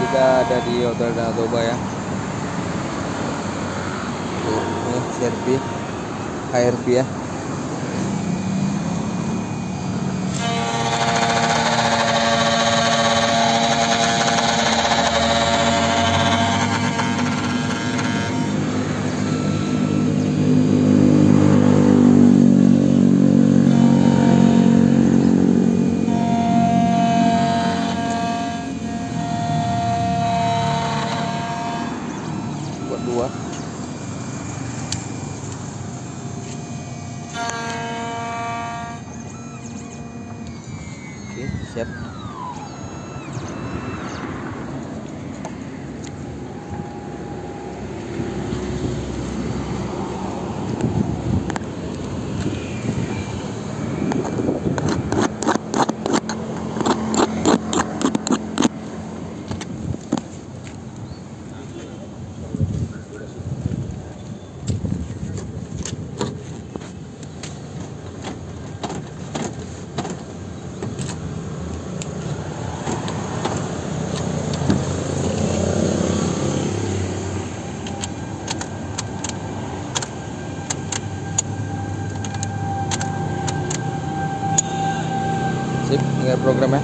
kita ada di Hotel Danau Toba ya. Tuh, ini Sherby HRV ya. Buat dua. Oke, siap. Sip, tinggal program ya.